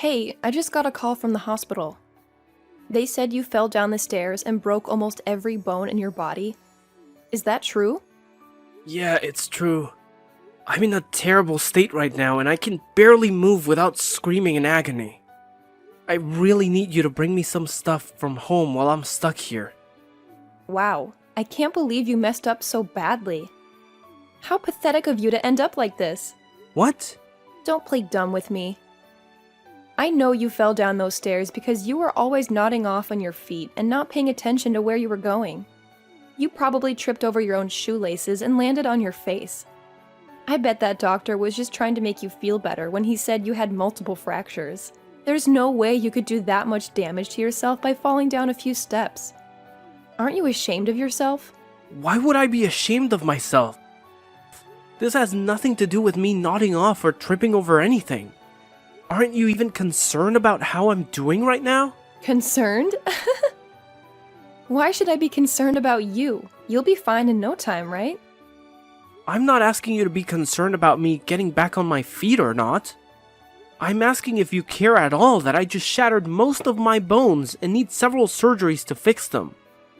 Hey, I just got a call from the hospital. They said you fell down the stairs and broke almost every bone in your body. Is that true? Yeah, it's true. I'm in a terrible state right now and I can barely move without screaming in agony. I really need you to bring me some stuff from home while I'm stuck here. Wow, I can't believe you messed up so badly. How pathetic of you to end up like this. What? Don't play dumb with me. I know you fell down those stairs because you were always nodding off on your feet and not paying attention to where you were going. You probably tripped over your own shoelaces and landed on your face. I bet that doctor was just trying to make you feel better when he said you had multiple fractures. There's no way you could do that much damage to yourself by falling down a few steps. Aren't you ashamed of yourself? Why would I be ashamed of myself? This has nothing to do with me nodding off or tripping over anything. Aren't you even concerned about how I'm doing right now? Concerned? Why should I be concerned about you? You'll be fine in no time, right? I'm not asking you to be concerned about me getting back on my feet or not. I'm asking if you care at all that I just shattered most of my bones and need several surgeries to fix them.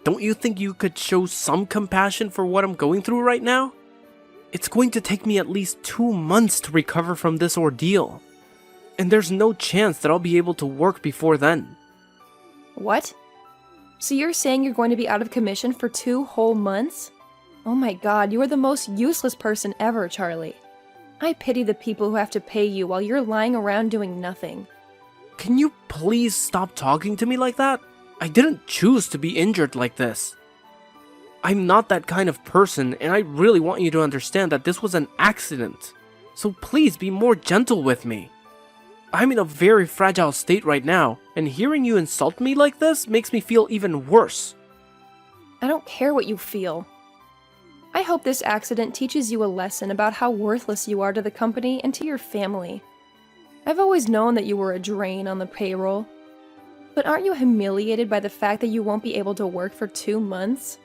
Don't you think you could show some compassion for what I'm going through right now? It's going to take me at least 2 months to recover from this ordeal. And there's no chance that I'll be able to work before then. What? So you're saying you're going to be out of commission for 2 whole months? Oh my god, you are the most useless person ever, Charlie. I pity the people who have to pay you while you're lying around doing nothing. Can you please stop talking to me like that? I didn't choose to be injured like this. I'm not that kind of person, and I really want you to understand that this was an accident. So please be more gentle with me. I'm in a very fragile state right now, and hearing you insult me like this makes me feel even worse. I don't care what you feel. I hope this accident teaches you a lesson about how worthless you are to the company and to your family. I've always known that you were a drain on the payroll. But aren't you humiliated by the fact that you won't be able to work for 2 months?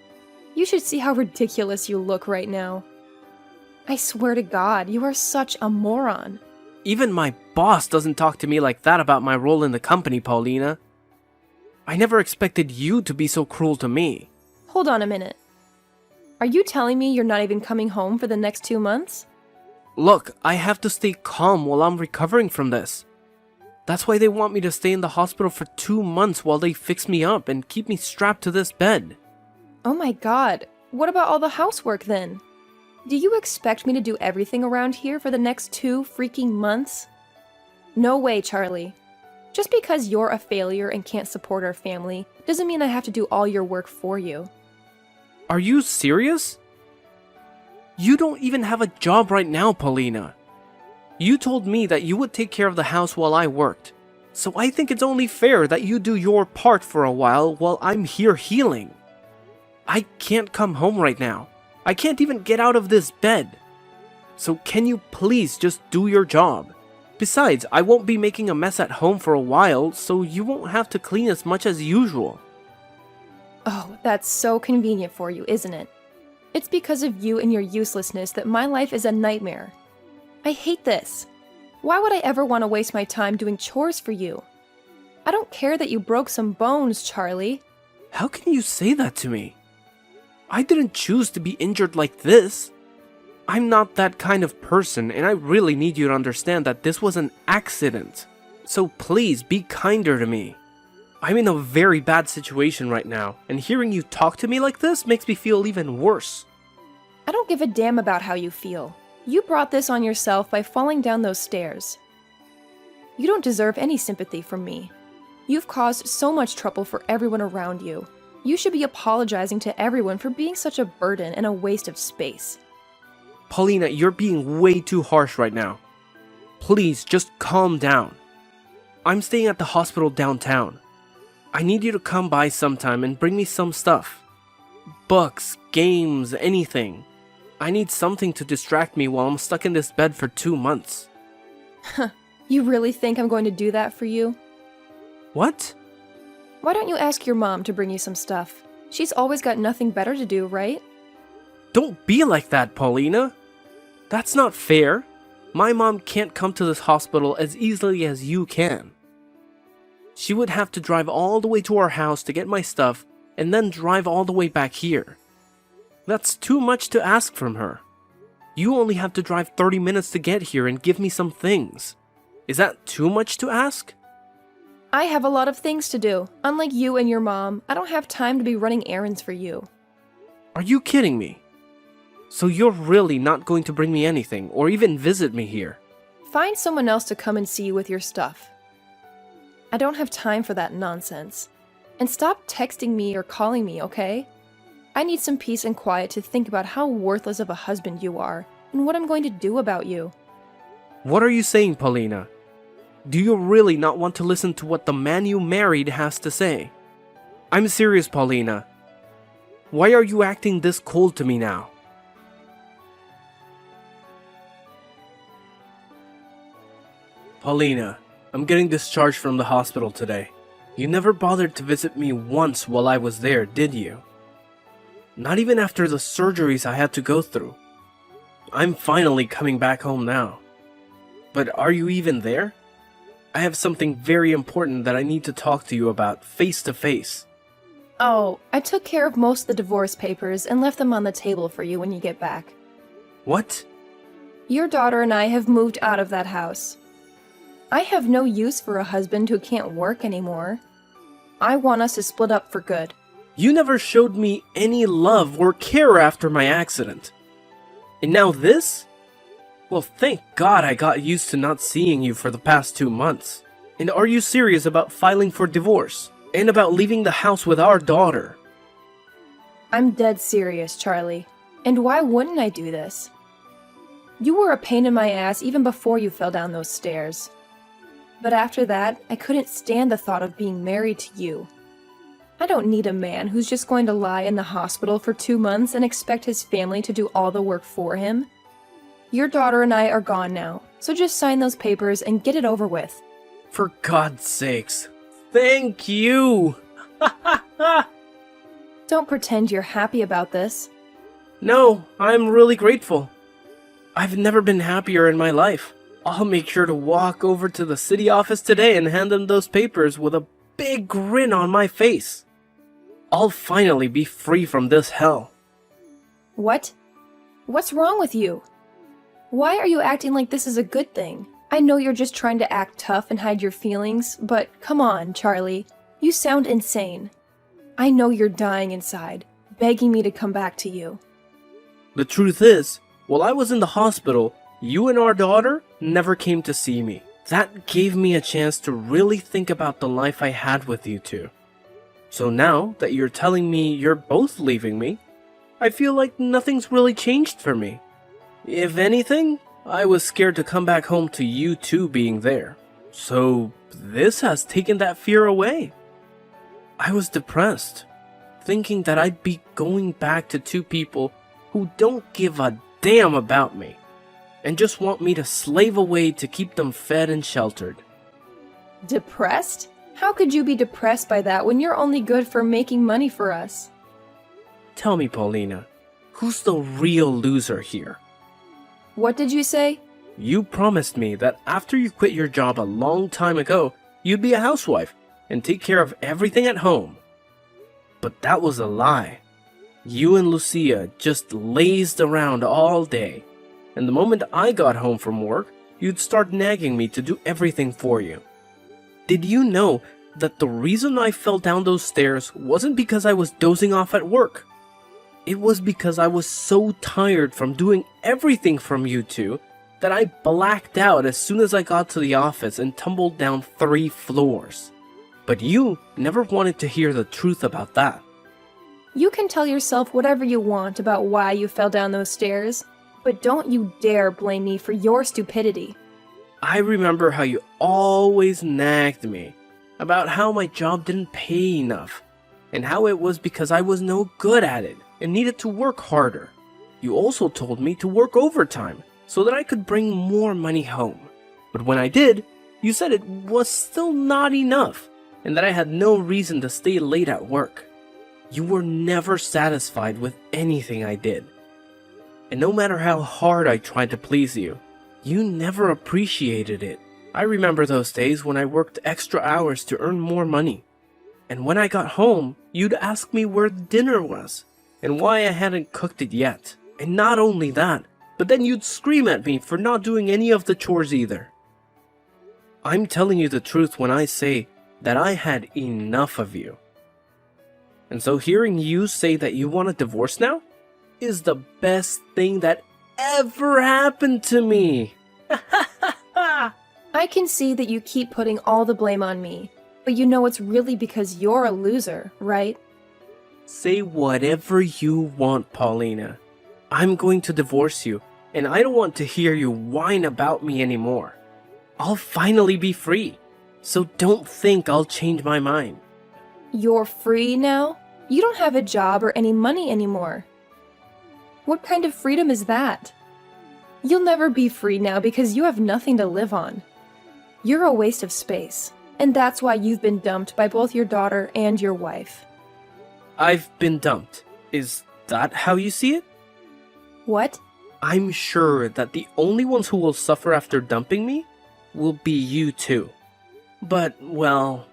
You should see how ridiculous you look right now. I swear to God, you are such a moron. Even my boss doesn't talk to me like that about my role in the company, Paulina. I never expected you to be so cruel to me. Hold on a minute. Are you telling me you're not even coming home for the next 2 months? Look, I have to stay calm while I'm recovering from this. That's why they want me to stay in the hospital for 2 months while they fix me up and keep me strapped to this bed. Oh my god, what about all the housework then? Do you expect me to do everything around here for the next 2 freaking months? No way, Charlie. Just because you're a failure and can't support our family doesn't mean I have to do all your work for you. Are you serious? You don't even have a job right now, Paulina. You told me that you would take care of the house while I worked. So I think it's only fair that you do your part for a while I'm here healing. I can't come home right now. I can't even get out of this bed. So can you please just do your job? Besides, I won't be making a mess at home for a while, so you won't have to clean as much as usual. Oh, that's so convenient for you, isn't it? It's because of you and your uselessness that my life is a nightmare. I hate this. Why would I ever want to waste my time doing chores for you? I don't care that you broke some bones, Charlie. How can you say that to me? I didn't choose to be injured like this. I'm not that kind of person, and I really need you to understand that this was an accident. So please be kinder to me. I'm in a very bad situation right now, and hearing you talk to me like this makes me feel even worse. I don't give a damn about how you feel. You brought this on yourself by falling down those stairs. You don't deserve any sympathy from me. You've caused so much trouble for everyone around you. You should be apologizing to everyone for being such a burden and a waste of space. Paulina, you're being way too harsh right now. Please, just calm down. I'm staying at the hospital downtown. I need you to come by sometime and bring me some stuff. Books, games, anything. I need something to distract me while I'm stuck in this bed for 2 months. You really think I'm going to do that for you? What? Why don't you ask your mom to bring you some stuff? She's always got nothing better to do, right? Don't be like that, Paulina. That's not fair. My mom can't come to this hospital as easily as you can. she would have to drive all the way to our house to get my stuff and then drive all the way back here. That's too much to ask from her. You only have to drive 30 minutes to get here and give me some things. Is that too much to ask? I have a lot of things to do. Unlike you and your mom, I don't have time to be running errands for you. Are you kidding me? So you're really not going to bring me anything or even visit me here? Find someone else to come and see you with your stuff. I don't have time for that nonsense. And stop texting me or calling me, okay? I need some peace and quiet to think about how worthless of a husband you are and what I'm going to do about you. What are you saying, Paulina? Do you really not want to listen to what the man you married has to say? I'm serious, Paulina. Why are you acting this cold to me now? Paulina, I'm getting discharged from the hospital today. You never bothered to visit me once while I was there, did you? Not even after the surgeries I had to go through. I'm finally coming back home now. But are you even there? I have something very important that I need to talk to you about face to face. Oh, I took care of most of the divorce papers and left them on the table for you when you get back. What? Your daughter and I have moved out of that house. I have no use for a husband who can't work anymore. I want us to split up for good. You never showed me any love or care after my accident. And now this? Well, thank God I got used to not seeing you for the past 2 months. And are you serious about filing for divorce? And about leaving the house with our daughter? I'm dead serious, Charlie. And why wouldn't I do this? You were a pain in my ass even before you fell down those stairs. But after that, I couldn't stand the thought of being married to you. I don't need a man who's just going to lie in the hospital for 2 months and expect his family to do all the work for him. Your daughter and I are gone now, so just sign those papers and get it over with. For God's sakes. Thank you! Don't pretend you're happy about this. No, I'm really grateful. I've never been happier in my life. I'll make sure to walk over to the city office today and hand them those papers with a big grin on my face. I'll finally be free from this hell. What? What's wrong with you? Why are you acting like this is a good thing? I know you're just trying to act tough and hide your feelings, but come on, Charlie. You sound insane. I know you're dying inside, begging me to come back to you. The truth is, while I was in the hospital, you and our daughter never came to see me. That gave me a chance to really think about the life I had with you two. So now that you're telling me you're both leaving me, I feel like nothing's really changed for me. If anything, I was scared to come back home to you two being there. So this has taken that fear away. I was depressed, thinking that I'd be going back to two people who don't give a damn about me, and just want me to slave away to keep them fed and sheltered. Depressed? How could you be depressed by that when you're only good for making money for us? Tell me, Paulina, who's the real loser here? What did you say? You promised me that after you quit your job a long time ago, you'd be a housewife and take care of everything at home. But that was a lie. You and Lucia just lazed around all day, and the moment I got home from work, you'd start nagging me to do everything for you. Did you know that the reason I fell down those stairs wasn't because I was dozing off at work? It was because I was so tired from doing everything from you two that I blacked out as soon as I got to the office and tumbled down 3 floors. But you never wanted to hear the truth about that. You can tell yourself whatever you want about why you fell down those stairs, but don't you dare blame me for your stupidity. I remember how you always nagged me about how my job didn't pay enough, and how it was because I was no good at it and needed to work harder. You also told me to work overtime so that I could bring more money home. But when I did, you said it was still not enough, and that I had no reason to stay late at work. You were never satisfied with anything I did. And no matter how hard I tried to please you, you never appreciated it. I remember those days when I worked extra hours to earn more money. And when I got home, you'd ask me where the dinner was and why I hadn't cooked it yet. And not only that, but then you'd scream at me for not doing any of the chores either. I'm telling you the truth when I say that I had enough of you. And so hearing you say that you want a divorce now is the best thing that ever happened to me. I can see that you keep putting all the blame on me, but you know it's really because you're a loser, right? Say whatever you want, Paulina. I'm going to divorce you, and I don't want to hear you whine about me anymore. I'll finally be free, so don't think I'll change my mind. You're free now? You don't have a job or any money anymore. What kind of freedom is that? You'll never be free now because you have nothing to live on. You're a waste of space, and that's why you've been dumped by both your daughter and your wife. I've been dumped. Is that how you see it? What? I'm sure that the only ones who will suffer after dumping me will be you two. But, well,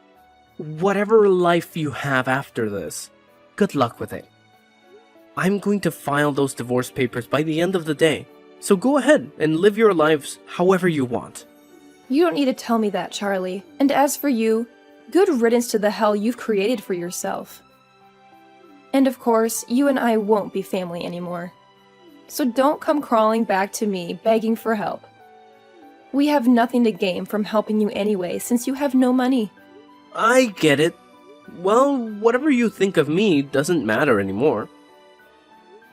whatever life you have after this, good luck with it. I'm going to file those divorce papers by the end of the day, so go ahead and live your lives however you want. You don't need to tell me that, Charlie. And as for you, good riddance to the hell you've created for yourself. And of course, you and I won't be family anymore. So don't come crawling back to me begging for help. We have nothing to gain from helping you anyway, since you have no money. I get it. Well, whatever you think of me doesn't matter anymore.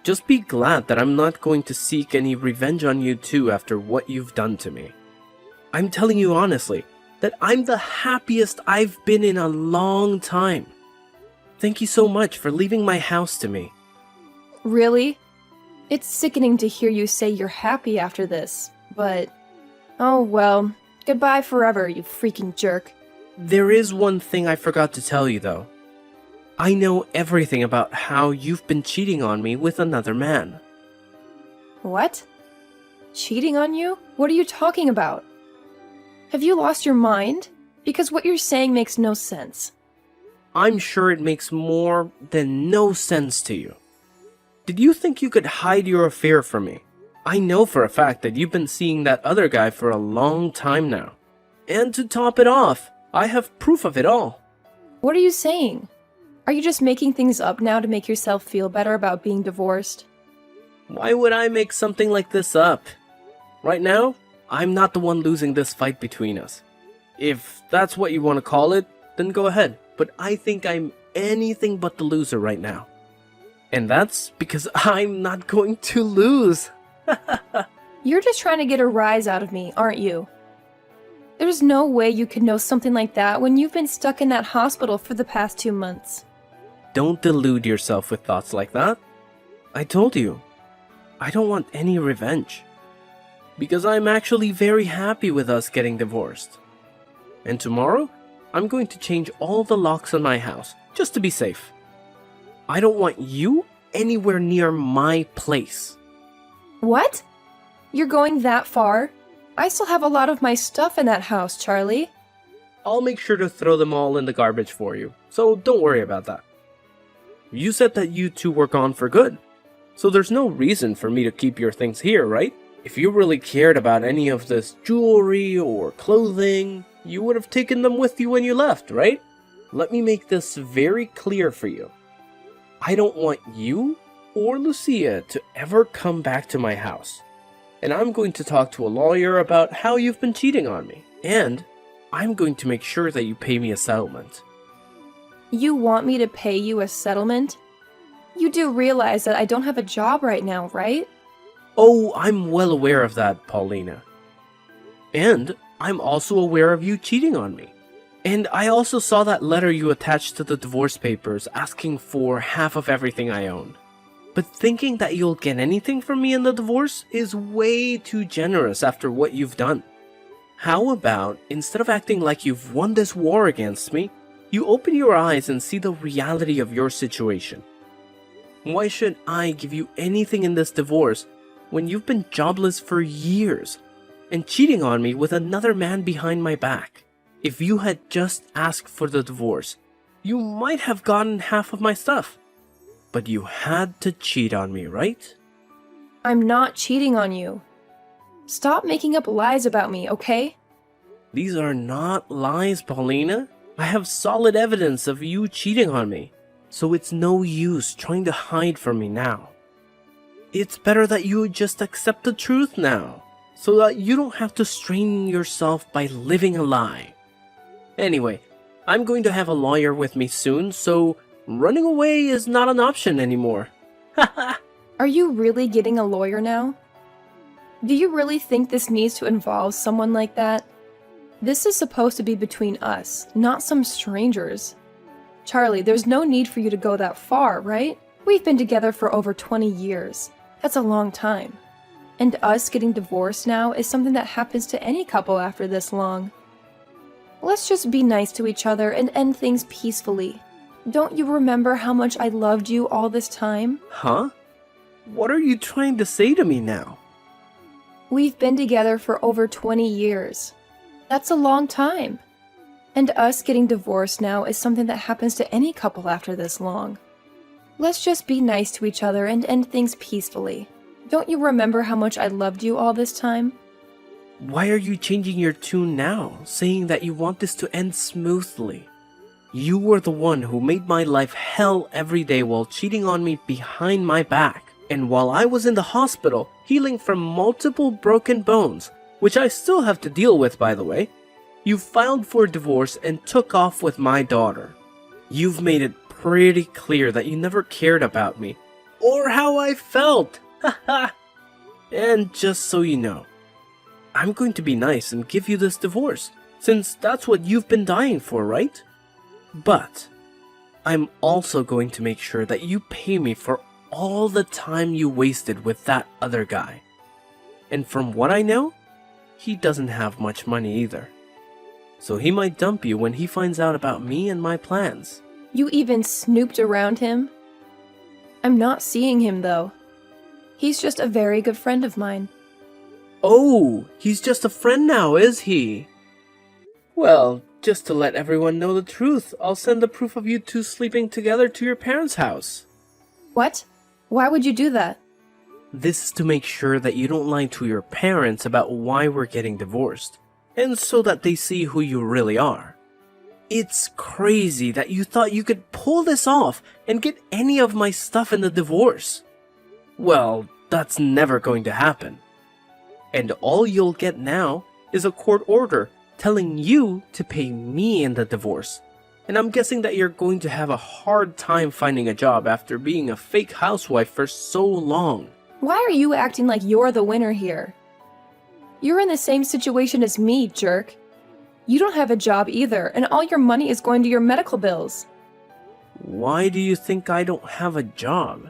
Just be glad that I'm not going to seek any revenge on you two after what you've done to me. I'm telling you honestly that I'm the happiest I've been in a long time. Thank you so much for leaving my house to me. Really? It's sickening to hear you say you're happy after this, but... Oh well, goodbye forever, you freaking jerk. There is one thing I forgot to tell you though. I know everything about how you've been cheating on me with another man. What? Cheating on you? What are you talking about? Have you lost your mind? Because what you're saying makes no sense. I'm sure it makes more than no sense to you. Did you think you could hide your affair from me? I know for a fact that you've been seeing that other guy for a long time now. And to top it off, I have proof of it all. What are you saying? Are you just making things up now to make yourself feel better about being divorced? Why would I make something like this up? Right now, I'm not the one losing this fight between us. If that's what you want to call it, then go ahead. But I think I'm anything but the loser right now. And that's because I'm not going to lose. You're just trying to get a rise out of me, aren't you? There's no way you could know something like that when you've been stuck in that hospital for the past 2 months. Don't delude yourself with thoughts like that. I told you, I don't want any revenge. Because I'm actually very happy with us getting divorced. And tomorrow, I'm going to change all the locks on my house, just to be safe. I don't want you anywhere near my place. What? You're going that far? I still have a lot of my stuff in that house, Charlie. I'll make sure to throw them all in the garbage for you, so don't worry about that. You said that you two were gone for good, so there's no reason for me to keep your things here, right? If you really cared about any of this jewelry or clothing, you would have taken them with you when you left, right? Let me make this very clear for you. I don't want you or Lucia to ever come back to my house. And I'm going to talk to a lawyer about how you've been cheating on me. And I'm going to make sure that you pay me a settlement. You want me to pay you a settlement? You do realize that I don't have a job right now, right? Oh, I'm well aware of that, Paulina. And I'm also aware of you cheating on me. And I also saw that letter you attached to the divorce papers asking for half of everything I own. But thinking that you'll get anything from me in the divorce is way too generous after what you've done. How about, instead of acting like you've won this war against me, you open your eyes and see the reality of your situation? Why should I give you anything in this divorce when you've been jobless for years? and cheating on me with another man behind my back. If you had just asked for the divorce, you might have gotten half of my stuff. But you had to cheat on me, right? I'm not cheating on you. Stop making up lies about me, okay? These are not lies, Paulina. I have solid evidence of you cheating on me, so it's no use trying to hide from me now. It's better that you just accept the truth now, so that you don't have to strain yourself by living a lie. Anyway, I'm going to have a lawyer with me soon, so running away is not an option anymore. Haha. Are you really getting a lawyer now? Do you really think this needs to involve someone like that? This is supposed to be between us, not some strangers. Charlie, there's no need for you to go that far, right? We've been together for over 20 years. That's a long time. And us getting divorced now is something that happens to any couple after this long. Let's just be nice to each other and end things peacefully. Don't you remember how much I loved you all this time? Huh? What are you trying to say to me now? We've been together for over 20 years. That's a long time. And us getting divorced now is something that happens to any couple after this long. Let's just be nice to each other and end things peacefully. Don't you remember how much I loved you all this time? Why are you changing your tune now, saying that you want this to end smoothly? You were the one who made my life hell every day while cheating on me behind my back. And while I was in the hospital, healing from multiple broken bones, which I still have to deal with, by the way, you filed for divorce and took off with my daughter. You've made it pretty clear that you never cared about me, or how I felt. Haha. And just so you know, I'm going to be nice and give you this divorce, since that's what you've been dying for, right? But I'm also going to make sure that you pay me for all the time you wasted with that other guy. And from what I know, he doesn't have much money either. So he might dump you when he finds out about me and my plans. You even snooped around him? I'm not seeing him, though. He's just a very good friend of mine. Oh, he's just a friend now, is he? Well, just to let everyone know the truth, I'll send the proof of you two sleeping together to your parents' house. What? Why would you do that? This is to make sure that you don't lie to your parents about why we're getting divorced, and so that they see who you really are. It's crazy that you thought you could pull this off and get any of my stuff in the divorce. Well, that's never going to happen. And all you'll get now is a court order telling you to pay me in the divorce. And I'm guessing that you're going to have a hard time finding a job after being a fake housewife for so long. Why are you acting like you're the winner here? You're in the same situation as me, jerk. You don't have a job either, and all your money is going to your medical bills. Why do you think I don't have a job?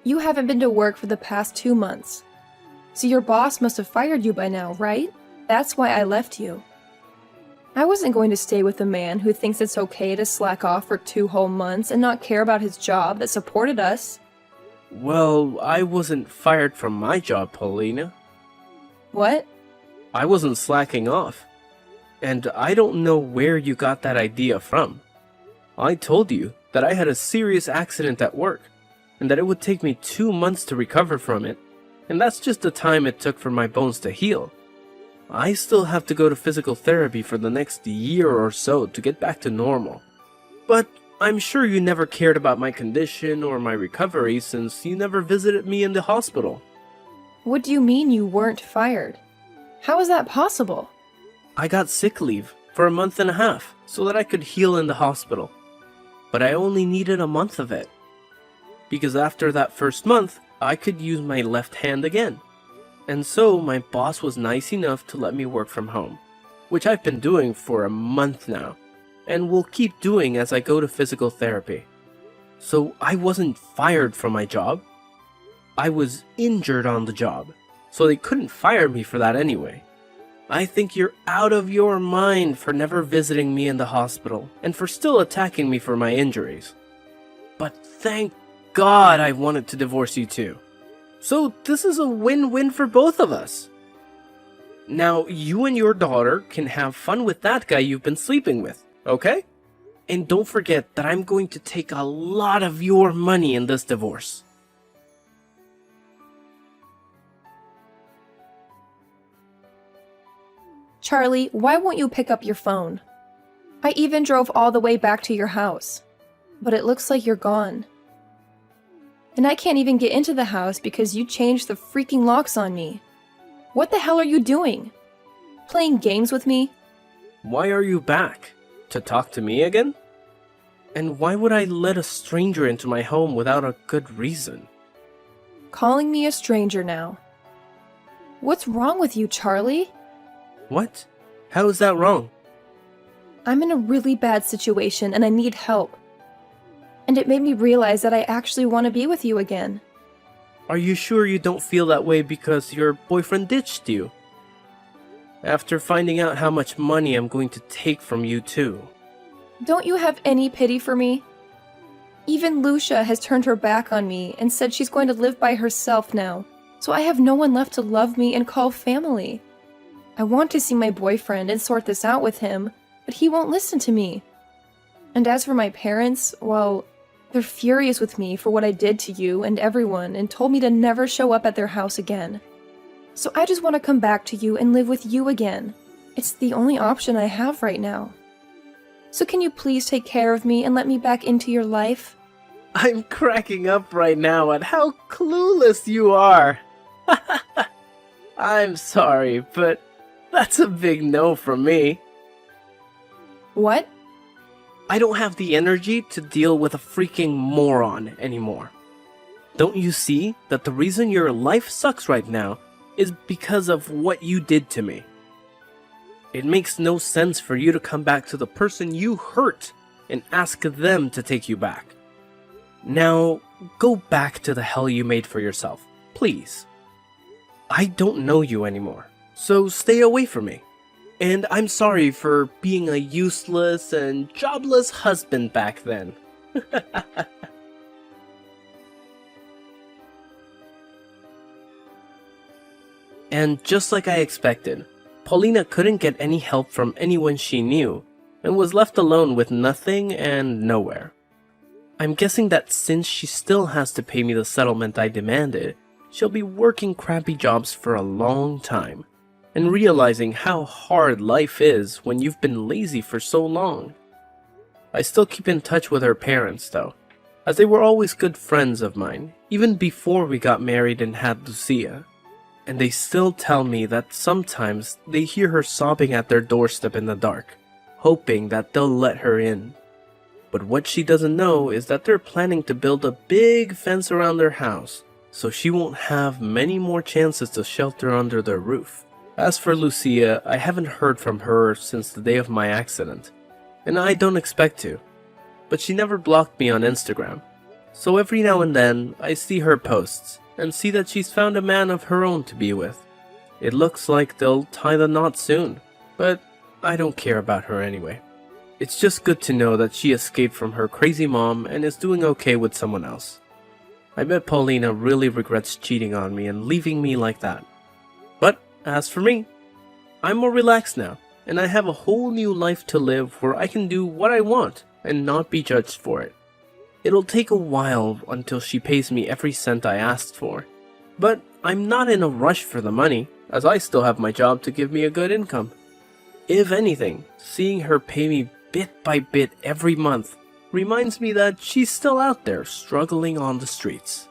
You haven't been to work for the past 2 months. So your boss must have fired you by now, right? That's why I left you. I wasn't going to stay with a man who thinks it's okay to slack off for 2 whole months and not care about his job that supported us. Well, I wasn't fired from my job, Paulina. What? I wasn't slacking off. And I don't know where you got that idea from. I told you that I had a serious accident at work, and that it would take me 2 months to recover from it, and that's just the time it took for my bones to heal. I still have to go to physical therapy for the next year or so to get back to normal. But I'm sure you never cared about my condition or my recovery since you never visited me in the hospital. What do you mean you weren't fired? How is that possible? I got sick leave for a month and a half so that I could heal in the hospital. But I only needed a month of it. Because after that first month, I could use my left hand again. And so my boss was nice enough to let me work from home, which I've been doing for a month now, and will keep doing as I go to physical therapy. So I wasn't fired from my job. I was injured on the job, so they couldn't fire me for that anyway. I think you're out of your mind for never visiting me in the hospital, and for still attacking me for my injuries. But thank God I wanted to divorce you too. So this is a win-win for both of us. Now, you and your daughter can have fun with that guy you've been sleeping with, okay? And don't forget that I'm going to take a lot of your money in this divorce. Charlie, why won't you pick up your phone? I even drove all the way back to your house, but it looks like you're gone. And I can't even get into the house because you changed the freaking locks on me. What the hell are you doing? Playing games with me? Why are you back? To talk to me again? And why would I let a stranger into my home without a good reason? Calling me a stranger now. What's wrong with you, Charlie? What? How is that wrong? I'm in a really bad situation and I need help. And it made me realize that I actually want to be with you again. Are you sure you don't feel that way because your boyfriend ditched you? After finding out how much money I'm going to take from you too. Don't you have any pity for me? Even Lucia has turned her back on me and said she's going to live by herself now, so I have no one left to love me and call family. I want to see my boyfriend and sort this out with him, but he won't listen to me. And as for my parents, well, they're furious with me for what I did to you and everyone and told me to never show up at their house again. So I just want to come back to you and live with you again. It's the only option I have right now. So can you please take care of me and let me back into your life? I'm cracking up right now at how clueless you are. I'm sorry, but that's a big no from me. What? I don't have the energy to deal with a freaking moron anymore. Don't you see that the reason your life sucks right now is because of what you did to me? It makes no sense for you to come back to the person you hurt and ask them to take you back. Now, go back to the hell you made for yourself, please. I don't know you anymore, so stay away from me. And I'm sorry for being a useless and jobless husband back then. And just like I expected, Paulina couldn't get any help from anyone she knew, and was left alone with nothing and nowhere. I'm guessing that since she still has to pay me the settlement I demanded, she'll be working crappy jobs for a long time, and realizing how hard life is when you've been lazy for so long. I still keep in touch with her parents though, as they were always good friends of mine, even before we got married and had Lucia. And they still tell me that sometimes they hear her sobbing at their doorstep in the dark, hoping that they'll let her in. But what she doesn't know is that they're planning to build a big fence around their house, so she won't have many more chances to shelter under their roof. As for Lucia, I haven't heard from her since the day of my accident, and I don't expect to. But she never blocked me on Instagram, so every now and then I see her posts and see that she's found a man of her own to be with. It looks like they'll tie the knot soon, but I don't care about her anyway. It's just good to know that she escaped from her crazy mom and is doing okay with someone else. I bet Paulina really regrets cheating on me and leaving me like that. But as for me, I'm more relaxed now, and I have a whole new life to live where I can do what I want and not be judged for it. It'll take a while until she pays me every cent I asked for, but I'm not in a rush for the money, as I still have my job to give me a good income. If anything, seeing her pay me bit by bit every month reminds me that she's still out there struggling on the streets.